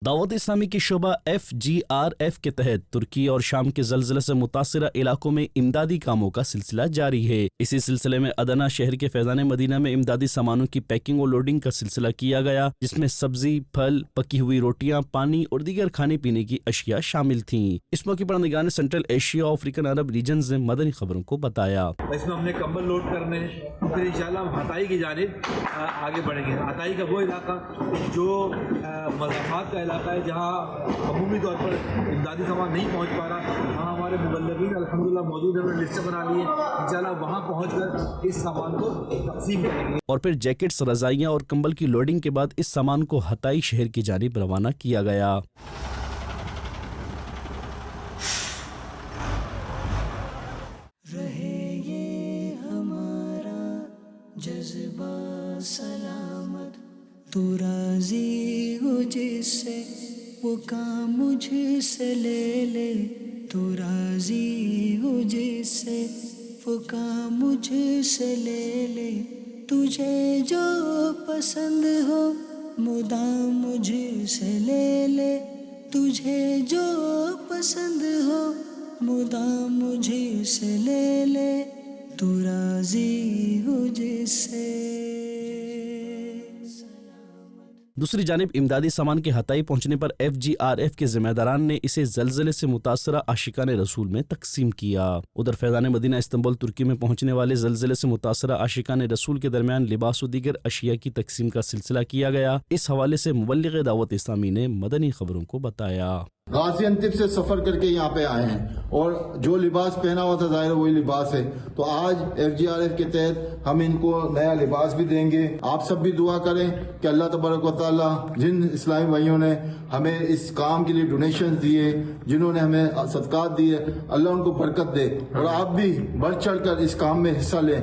دعوت اسلامی کی شعبہ FGRF کے تحت ترکی اور شام کے زلزلے سے متاثرہ علاقوں میں امدادی کاموں کا سلسلہ جاری ہے۔ اسی سلسلے میں ادنا شہر کے فیضان مدینہ میں امدادی سامانوں کی پیکنگ اور لوڈنگ کا سلسلہ کیا گیا، جس میں سبزی، پھل، پکی ہوئی روٹیاں، پانی اور دیگر کھانے پینے کی اشیاء شامل تھیں۔ اس موقع پر نگران سینٹرل ایشیا اور افریقن عرب ریجنز نے مدنی خبروں کو بتایا۔ اس میں ہم نے کمبل لوڈ کرنے ہیں، پھر انشاءاللہ ہم ہتائی کی جانب آگے بڑھیں گے۔ ہتائی کا وہ علاقہ جو مزاحمات کا علاقہ ہے، جہاں عمومی طور پر امدادی سامان نہیں پہنچ پا رہا، وہاں ہمارے مبلغین الحمدللہ موجود ہیں، انہوں نے لسٹ بنا لی ہے، انشاءاللہ وہاں پہنچ کر اس سامان کو تقسیم کریں گے۔ اور پھر جیکٹس، رضائیاں اور کمبل کی لوڈنگ کے بعد اس سامان کو ہتائی شہر کی جانب روانہ کیا گیا۔ رہے یہ ہمارا جذبہ سلامت، تو راضی ہو جس سے وہ کام مجھ سے لے لے، تو راضی ہو جس سے وہ کام مجھ سے لے لے، تجھے جو پسند ہو مدام مجھ سے لے لے، تجھے جو پسند ہو مدام مجھ سے لے لے، تو راضی ہو جس سے۔ دوسری جانب امدادی سامان کے ہتائی پہنچنے پر FGRF کے ذمہ داران نے اسے زلزلے سے متاثرہ عاشقان رسول میں تقسیم کیا۔ ادھر فیضان مدینہ استنبول ترکی میں پہنچنے والے زلزلے سے متاثرہ عاشقان رسول کے درمیان لباس و دیگر اشیاء کی تقسیم کا سلسلہ کیا گیا۔ اس حوالے سے مبلغ دعوت اسلامی نے مدنی خبروں کو بتایا۔ غازی انتب سے سفر کر کے یہاں پہ آئے ہیں اور جو لباس پہنا ہوا تھا ظاہر وہی لباس ہے، تو آج FGRF کے تحت ہم ان کو نیا لباس بھی دیں گے۔ آپ سب بھی دعا کریں کہ اللہ تبارک و تعالیٰ جن اسلامی بھائیوں نے ہمیں اس کام کے لیے ڈونیشنز دیے، جنہوں نے ہمیں صدقات دیے، اللہ ان کو برکت دے، اور آپ بھی بڑھ چڑھ کر اس کام میں حصہ لیں۔